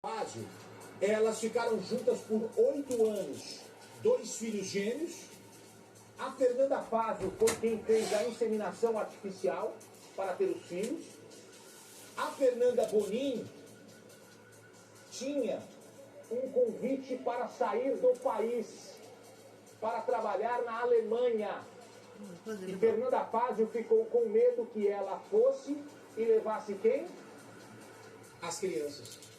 Fázio, elas ficaram juntas por 8 anos, 2 filhos gêmeos. A Fernanda Fázio foi quem fez a inseminação artificial para ter os filhos. A Fernanda Bonin tinha um convite para sair do país, para trabalhar na Alemanha. E Fernanda Fázio ficou com medo que ela fosse e levasse quem? As crianças.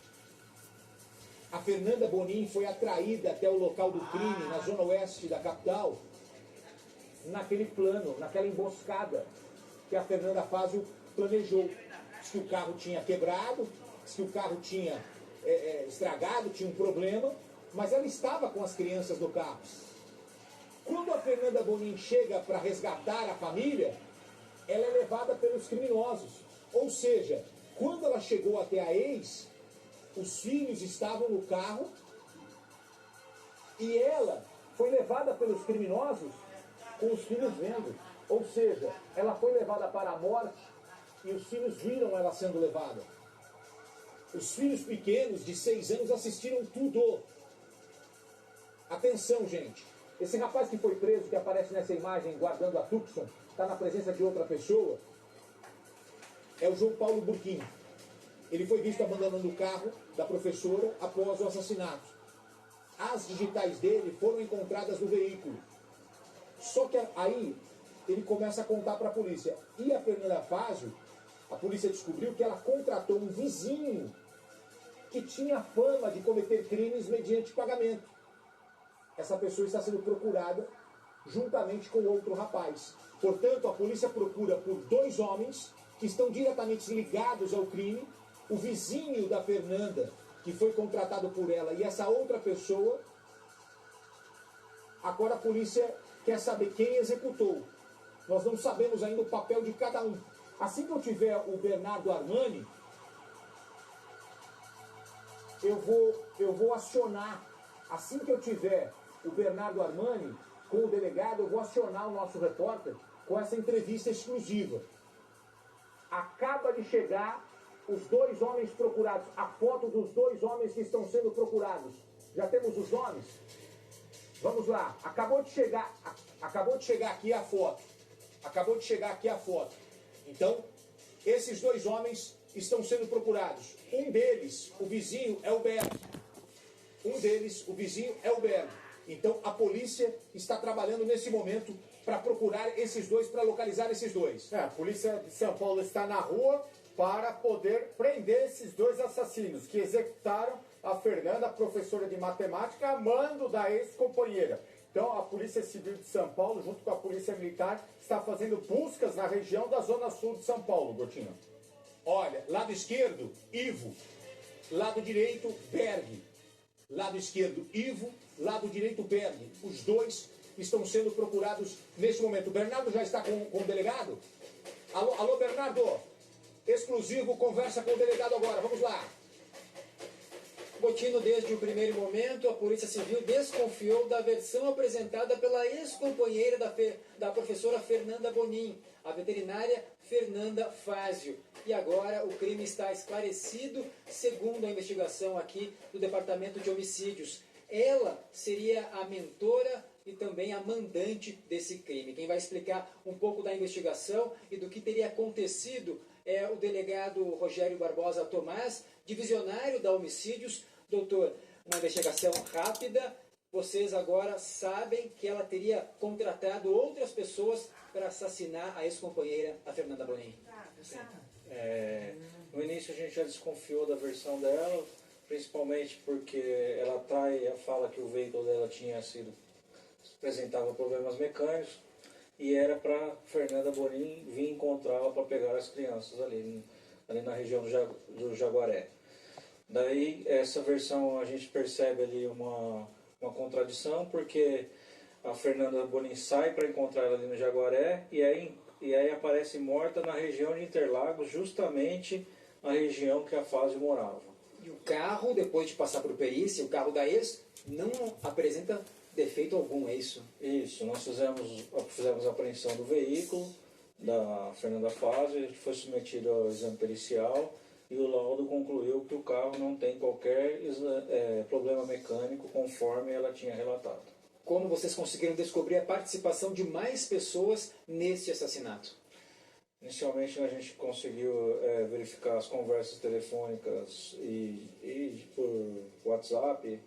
A Fernanda Bonin foi atraída até o local do crime, na zona oeste da capital, naquele plano, naquela emboscada que a Fernanda Fázio planejou. Diz que o carro tinha quebrado, diz que o carro tinha estragado, tinha um problema, mas ela estava com as crianças no carro. Quando a Fernanda Bonin chega para resgatar a família, ela é levada pelos criminosos. Ou seja, quando ela chegou até a ex, os filhos estavam no carro e ela foi levada pelos criminosos com os filhos vendo. Ou seja, ela foi levada para a morte e os filhos viram ela sendo levada. Os filhos pequenos de 6 anos assistiram tudo. Atenção, gente. Esse rapaz que foi preso, que aparece nessa imagem guardando a Tucson, está na presença de outra pessoa, é o João Paulo Burquim. Ele foi visto abandonando o carro da professora após o assassinato. As digitais dele foram encontradas no veículo. Só que aí ele começa a contar para a polícia. E a Fernanda Fázio, a polícia descobriu que ela contratou um vizinho que tinha fama de cometer crimes mediante pagamento. Essa pessoa está sendo procurada juntamente com outro rapaz. Portanto, a polícia procura por 2 homens que estão diretamente ligados ao crime, o vizinho da Fernanda, que foi contratado por ela, e essa outra pessoa. Agora a polícia quer saber quem executou. Nós não sabemos ainda o papel de cada um. Assim que eu tiver o Bernardo Armani, eu vou acionar. Assim que eu tiver o Bernardo Armani com o delegado, eu vou acionar o nosso repórter com essa entrevista exclusiva. Acaba de chegar os 2 homens procurados, a foto dos 2 homens que estão sendo procurados. Já temos os nomes? Vamos lá, acabou de chegar aqui a foto. Acabou de chegar aqui a foto. Então, esses 2 homens estão sendo procurados. Um deles, o vizinho, é o Berg. Então, a polícia está trabalhando nesse momento para procurar esses 2, para localizar esses 2. A polícia de São Paulo está na rua para poder prender esses 2 assassinos que executaram a Fernanda, professora de matemática, a mando da ex-companheira. Então, a Polícia Civil de São Paulo, junto com a Polícia Militar, está fazendo buscas na região da Zona Sul de São Paulo, Gotinho. Olha, lado esquerdo, Ivo. Lado direito, Berg. Lado esquerdo, Ivo. Lado direito, Berg. Os 2 estão sendo procurados neste momento. O Bernardo já está com o delegado? Alô, Bernardo. Exclusivo, conversa com o delegado agora. Vamos lá. Botino, desde o primeiro momento, a Polícia Civil desconfiou da versão apresentada pela ex-companheira da professora Fernanda Bonin, a veterinária Fernanda Fázio. E agora o crime está esclarecido, segundo a investigação aqui do Departamento de Homicídios. Ela seria a mentora e também a mandante desse crime. Quem vai explicar um pouco da investigação e do que teria acontecido é o delegado Rogério Barbosa Tomás, divisionário da Homicídios. Doutor, uma investigação rápida. Vocês agora sabem que ela teria contratado outras pessoas para assassinar a ex-companheira, a Fernanda Bonin. No início a gente já desconfiou da versão dela, principalmente porque ela fala que o veículo dela apresentava problemas mecânicos e era para Fernanda Bonin vir encontrá-la para pegar as crianças ali na região do Jaguaré. Daí essa versão a gente percebe ali uma contradição, porque a Fernanda Bonin sai para encontrar ela ali no Jaguaré e aí aparece morta na região de Interlagos, justamente na região que a Fázio morava. E o carro, depois de passar por perícia, o carro da ex não apresenta defeito algum, é isso? Isso, nós fizemos a apreensão do veículo da Fernanda Fázio, ele foi submetido ao exame pericial e o laudo concluiu que o carro não tem qualquer problema mecânico conforme ela tinha relatado. Como vocês conseguiram descobrir a participação de mais pessoas neste assassinato? Inicialmente a gente conseguiu verificar as conversas telefônicas e por WhatsApp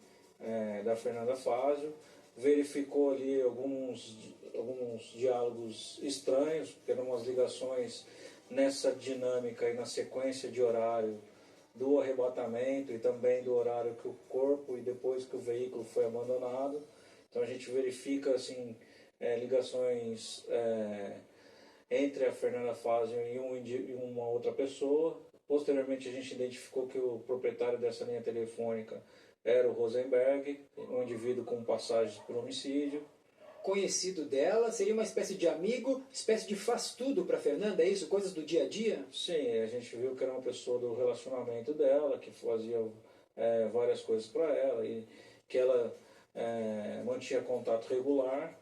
da Fernanda Fázio, verificou ali alguns diálogos estranhos, porque eram umas ligações nessa dinâmica e na sequência de horário do arrebatamento e também do horário que o corpo e depois que o veículo foi abandonado. Então a gente verifica assim, ligações entre a Fernanda Fázio e uma outra pessoa. Posteriormente a gente identificou que o proprietário dessa linha telefônica era o Rosenberg, um indivíduo com passagens por homicídio. Conhecido dela, seria uma espécie de amigo, espécie de faz-tudo para Fernanda, é isso? Coisas do dia a dia? Sim, a gente viu que era uma pessoa do relacionamento dela, que fazia várias coisas para ela, e que ela mantinha contato regular,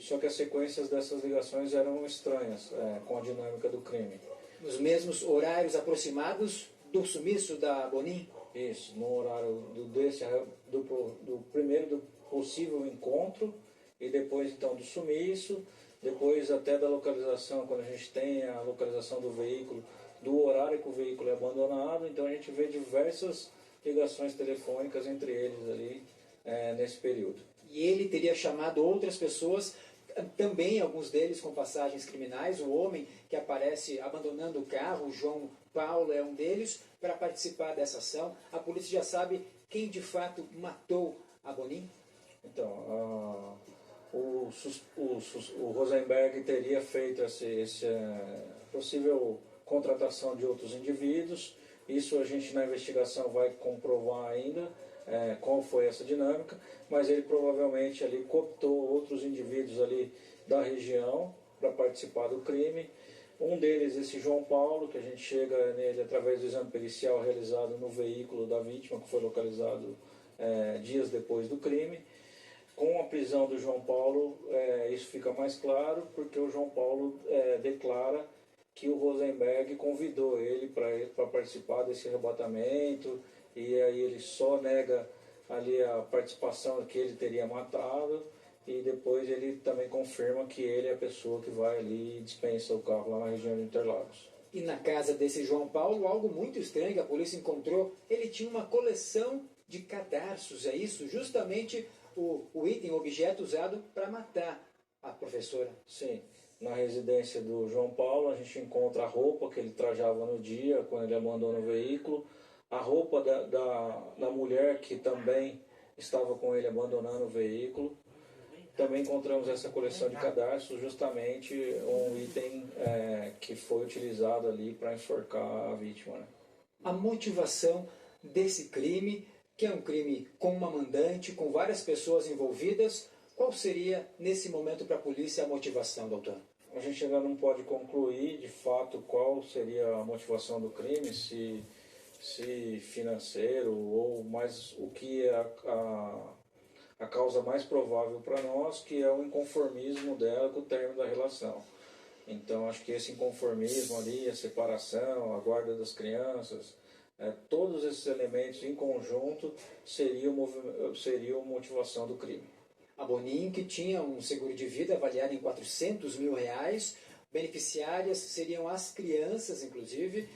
só que as sequências dessas ligações eram estranhas com a dinâmica do crime. Nos mesmos horários aproximados do sumiço da Bonin? Isso, no horário do primeiro do possível encontro e depois então do sumiço, depois até da localização, quando a gente tem a localização do veículo, do horário que o veículo é abandonado. Então a gente vê diversas ligações telefônicas entre eles ali nesse período. E ele teria chamado outras pessoas, também alguns deles com passagens criminais. O homem que aparece abandonando o carro, o João Paulo, é um deles, para participar dessa ação. A polícia já sabe quem de fato matou a Bonin? Então, o Rosenberg teria feito essa possível contratação de outros indivíduos. Isso a gente na investigação vai comprovar ainda qual foi essa dinâmica, mas ele provavelmente ali cooptou outros indivíduos ali da região para participar do crime. Um deles, esse João Paulo, que a gente chega nele através do exame pericial realizado no veículo da vítima, que foi localizado dias depois do crime. Com a prisão do João Paulo, isso fica mais claro, porque o João Paulo declara que o Rosenberg convidou ele para participar desse arrebatamento, e aí ele só nega ali a participação que ele teria matado, e depois ele também confirma que ele é a pessoa que vai ali e dispensa o carro lá na região de Interlagos. E na casa desse João Paulo, algo muito estranho que a polícia encontrou, ele tinha uma coleção de cadarços, é isso? Justamente o item, o objeto usado para matar a professora. Sim. Na residência do João Paulo, a gente encontra a roupa que ele trajava no dia, quando ele abandona o veículo, a roupa da mulher que também estava com ele abandonando o veículo. Também encontramos essa coleção de cadarços, justamente um item que foi utilizado ali para enforcar a vítima. Né? A motivação desse crime, que é um crime com uma mandante, com várias pessoas envolvidas, qual seria, nesse momento, para a polícia, a motivação, doutor? A gente ainda não pode concluir, de fato, qual seria a motivação do crime, se financeiro ou mais o que é a causa mais provável para nós, que é o inconformismo dela com o término da relação. Então, acho que esse inconformismo ali, a separação, a guarda das crianças, todos esses elementos em conjunto seriam motivação do crime. A Bonin, que tinha um seguro de vida avaliado em R$400 mil, beneficiárias seriam as crianças, inclusive,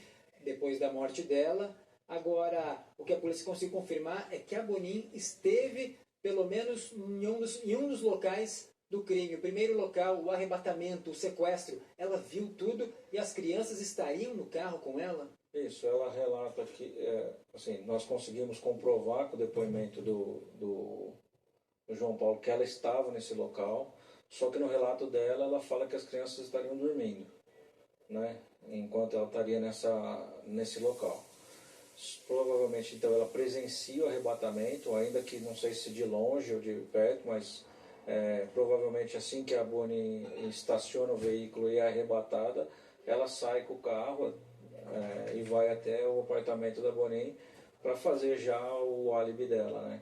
depois da morte dela. Agora, o que a polícia conseguiu confirmar é que a Bonin esteve, pelo menos, em um dos locais do crime. O primeiro local, o arrebatamento, o sequestro, ela viu tudo e as crianças estariam no carro com ela? Isso, ela relata que assim, nós conseguimos comprovar com o depoimento do João Paulo que ela estava nesse local, só que no relato dela ela fala que as crianças estariam dormindo, né, enquanto ela estaria nesse local. Provavelmente então ela presencia o arrebatamento, ainda que não sei se de longe ou de perto, mas provavelmente assim que a Bonnie estaciona o veículo e é arrebatada, ela sai com o carro e vai até o apartamento da Bonnie para fazer já o álibi dela, né?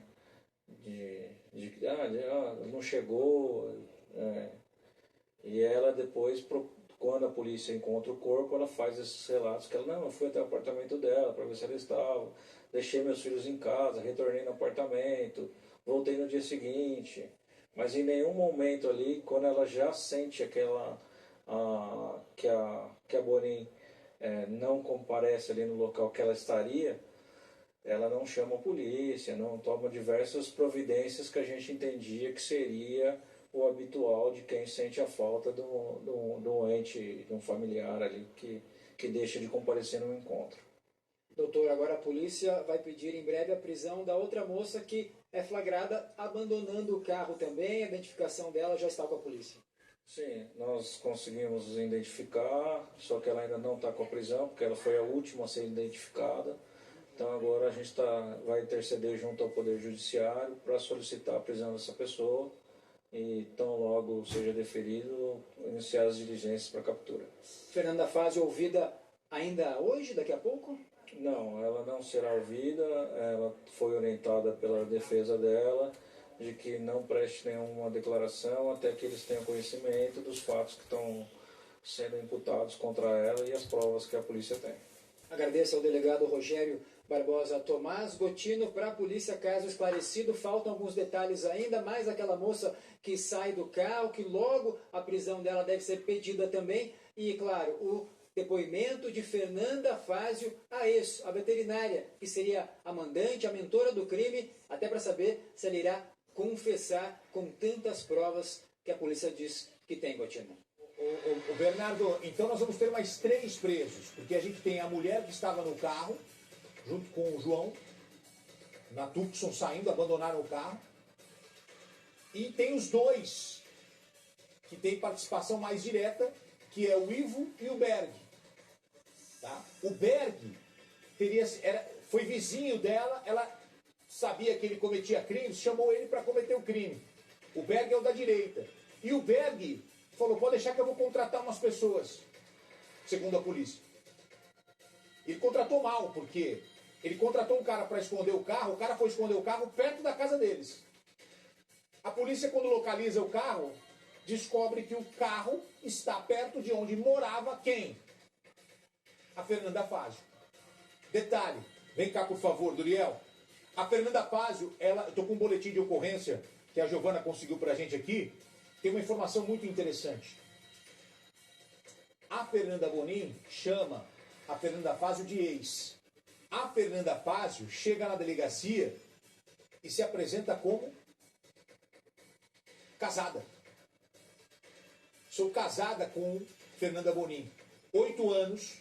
Não chegou, e ela depois quando a polícia encontra o corpo, ela faz esses relatos que ela, não, eu fui até o apartamento dela para ver se ela estava, deixei meus filhos em casa, retornei no apartamento, voltei no dia seguinte. Mas em nenhum momento ali, quando ela já sente que a Bonin não comparece ali no local que ela estaria, ela não chama a polícia, não toma diversas providências que a gente entendia que seria o habitual de quem sente a falta de um ente, de um familiar ali que deixa de comparecer no encontro. Doutor, agora a polícia vai pedir em breve a prisão da outra moça que é flagrada abandonando o carro também. A identificação dela já está com a polícia. Sim, nós conseguimos identificar, só que ela ainda não está com a prisão, porque ela foi a última a ser identificada. Então agora a gente vai interceder junto ao Poder Judiciário para solicitar a prisão dessa pessoa e tão logo seja deferido, iniciar as diligências para captura. Fernanda Fazio ouvida ainda hoje, daqui a pouco? Não, ela não será ouvida, ela foi orientada pela defesa dela de que não preste nenhuma declaração até que eles tenham conhecimento dos fatos que estão sendo imputados contra ela e as provas que a polícia tem. Agradeço ao delegado Rogério Barbosa Tomás Gotino. Para a polícia, caso esclarecido, faltam alguns detalhes ainda, mais aquela moça que sai do carro, que logo a prisão dela deve ser pedida também, e claro, o depoimento de Fernanda Fazio, a veterinária, que seria a mandante, a mentora do crime, até para saber se ela irá confessar com tantas provas que a polícia diz que tem, Gotino. O Bernardo, então nós vamos ter mais 3 presos, porque a gente tem a mulher que estava no carro, junto com o João, na Tucson, saindo, abandonaram o carro, e tem os 2 que tem participação mais direta, que é o Ivo e o Berg. Tá? O Berg foi vizinho dela, ela sabia que ele cometia crimes, chamou ele para cometer o crime. O Berg é o da direita. E o Berg falou, pode deixar que eu vou contratar umas pessoas, segundo a polícia. Ele contratou mal, porque ele contratou um cara para esconder o carro, o cara foi esconder o carro perto da casa deles. A polícia, quando localiza o carro, descobre que o carro está perto de onde morava quem? A Fernanda Fazio. Detalhe, vem cá por favor, Duriel. A Fernanda Fazio, eu estou com um boletim de ocorrência que a Giovana conseguiu para a gente aqui, tem uma informação muito interessante. A Fernanda Bonin chama a Fernanda Fazio de ex. A Fernanda Fazio chega na delegacia e se apresenta como casada. Sou casada com Fernanda Bonin. 8 anos.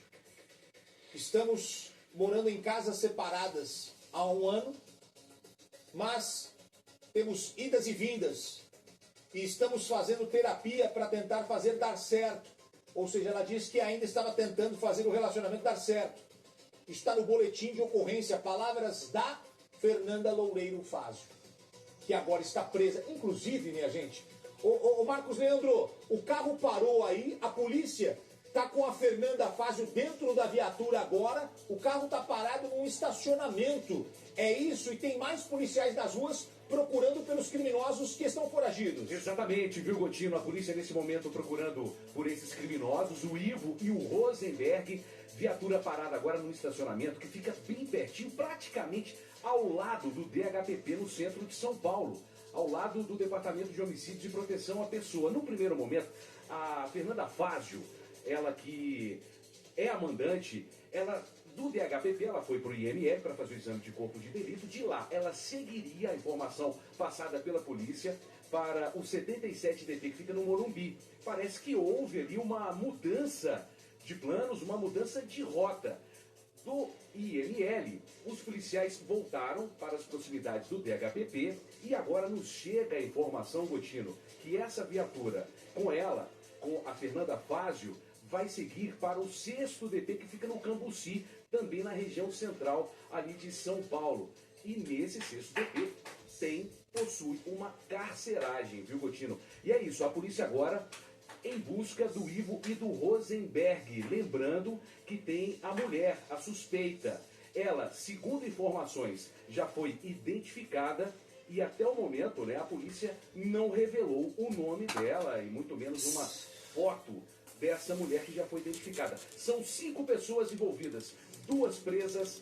Estamos morando em casas separadas há 1 ano. Mas temos idas e vindas. E estamos fazendo terapia para tentar fazer dar certo. Ou seja, ela disse que ainda estava tentando fazer o relacionamento dar certo. Está no boletim de ocorrência, palavras da Fernanda Loureiro Fazio, que agora está presa. Inclusive, minha gente, o Marcos Leandro, o carro parou aí, a polícia está com a Fernanda Fazio dentro da viatura agora, o carro está parado num estacionamento. É isso, e tem mais policiais nas ruas procurando pelos criminosos que estão foragidos. Exatamente, viu, Gotino? A polícia nesse momento procurando por esses criminosos, o Ivo e o Rosenberg. Viatura parada agora no estacionamento que fica bem pertinho, praticamente ao lado do DHPP no centro de São Paulo, ao lado do Departamento de Homicídios e Proteção à Pessoa. No primeiro momento, a Fernanda Fazio, ela que é a mandante, ela do DHPP, ela foi para o IML para fazer o exame de corpo de delito. De lá, ela seguiria a informação passada pela polícia para o 77DP, que fica no Morumbi. Parece que houve ali uma mudança de planos, uma mudança de rota. Do IML, os policiais voltaram para as proximidades do DHPP e agora nos chega a informação, Gotino, que essa viatura, com ela, com a Fernanda Fazio, vai seguir para o 6º DP, que fica no Cambuci, também na região central ali de São Paulo. E nesse 6º DP possui uma carceragem, viu, Gotino? E é isso, a polícia agora em busca do Ivo e do Rosenberg. Lembrando que tem a mulher, a suspeita. Ela, segundo informações, já foi identificada e até o momento, né, a polícia não revelou o nome dela e muito menos uma foto dessa mulher que já foi identificada. São 5 pessoas envolvidas, 2 presas